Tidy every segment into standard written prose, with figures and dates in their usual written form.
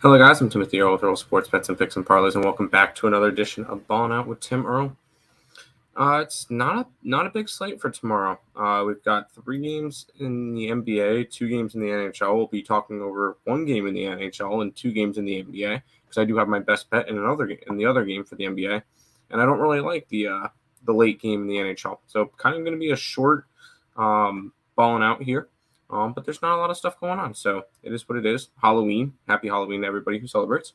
Hello guys, I'm Timothy Earle with Earle Sports Bets and Picks and Parlays, and welcome back to another edition of Ballin' Out with Tim Earle. It's not a big slate for tomorrow. We've got 3 games in the NBA, 2 games in the NHL. We'll be talking over 1 game in the NHL and 2 games in the NBA because I do have my best bet in the other game for the NBA, and I don't really like the late game in the NHL. So kind of going to be a short balling out here. But there's not a lot of stuff going on, so it is what it is. Halloween. Happy Halloween to everybody who celebrates.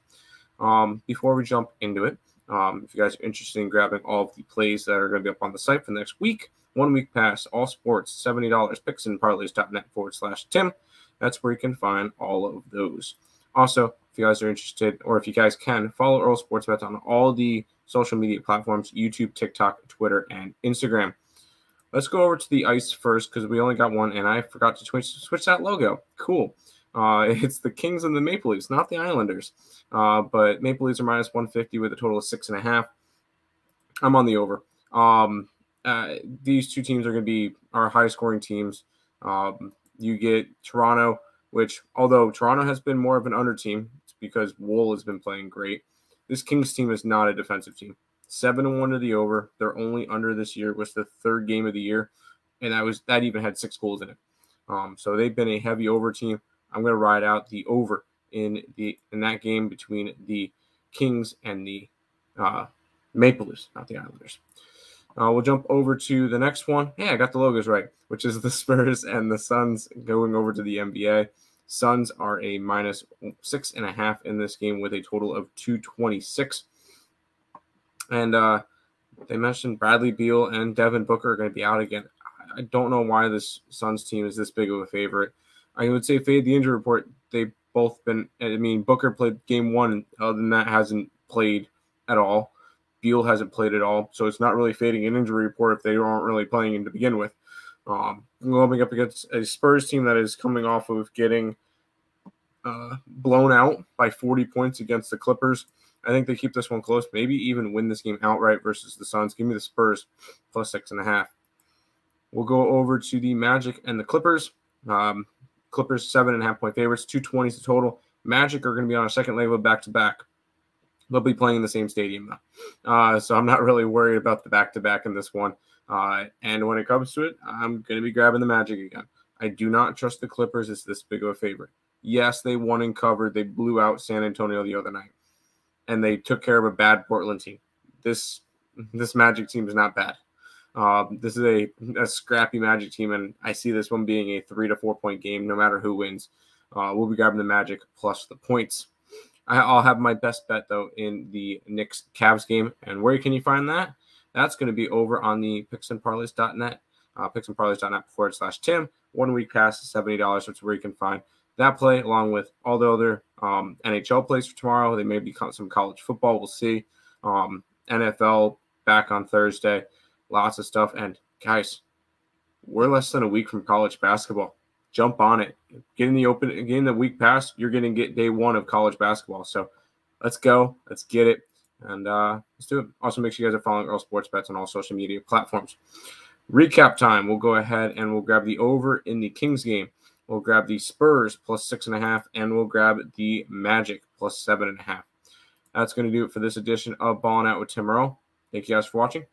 Before we jump into it, if you guys are interested in grabbing all of the plays that are going to be up on the site for the next week, 1 week pass, all sports, $70, picksandparlays.net/Tim. That's where you can find all of those. Also, if you guys are interested, or if you guys can, follow Earle Sports Bets on all the social media platforms, YouTube, TikTok, Twitter, and Instagram. Let's go over to the ice first because we only got one, and I forgot to switch that logo. Cool. It's the Kings and the Maple Leafs, not the Islanders. But Maple Leafs are minus 150 with a total of 6.5. I'm on the over. These two teams are going to be our high-scoring teams. You get Toronto, which, although Toronto has been more of an under team, it's because Wool has been playing great. This Kings team is not a defensive team. 7-1 to the over. Their only under this year was the 3rd game of the year, and that even had 6 goals in it. So they've been a heavy over team. I'm going to ride out the over in that game between the Kings and the Maple Leafs, not the Islanders. We'll jump over to the next one. Yeah, I got the logos right, which is the Spurs and the Suns going over to the NBA. Suns are a minus 6.5 in this game with a total of 226. And they mentioned Bradley Beal and Devin Booker are going to be out again. I don't know why this Suns team is this big of a favorite. I would say fade the injury report. They've both been – I mean, Booker played game 1, and other than that hasn't played at all. Beal hasn't played at all, so it's not really fading an injury report if they aren't really playing to begin with. Going up against a Spurs team that is coming off of getting blown out by 40 points against the Clippers. I think they keep this one close, maybe even win this game outright versus the Suns. Give me the Spurs plus 6.5. We'll go over to the Magic and the Clippers. Clippers 7.5-point favorites, 220 is the total. Magic are going to be on a second leg of back-to-back. They'll be playing in the same stadium though. So I'm not really worried about the back-to-back in this one. And when it comes to it, I'm going to be grabbing the Magic again. I do not trust the Clippers as this big of a favorite. Yes, they won and covered. They blew out San Antonio the other night. And they took care of a bad Portland team. This Magic team is not bad. This is a scrappy Magic team, and I see this one being a 3 to 4 point game no matter who wins. We'll be grabbing the Magic plus the points. I'll have my best bet, though, in the Knicks-Cavs game. And where can you find that? That's going to be over on the picksandparlays.net, picksandparlays.net/Tim. 1 week pass is $70, which is where you can find that play, along with all the other NHL plays for tomorrow. They may be some college football. We'll see. NFL back on Thursday. Lots of stuff. And, guys, we're less than a week from college basketball. Jump on it. Getting the week pass, you're going to get day 1 of college basketball. So let's go. Let's get it. And let's do it. Also, make sure you guys are following Earle Sports Bets on all social media platforms. Recap time. We'll go ahead and we'll grab the over in the Kings game. We'll grab the Spurs plus 6.5, and we'll grab the Magic plus 7.5. That's going to do it for this edition of Ballin' Out with Tim Earle. Thank you guys for watching.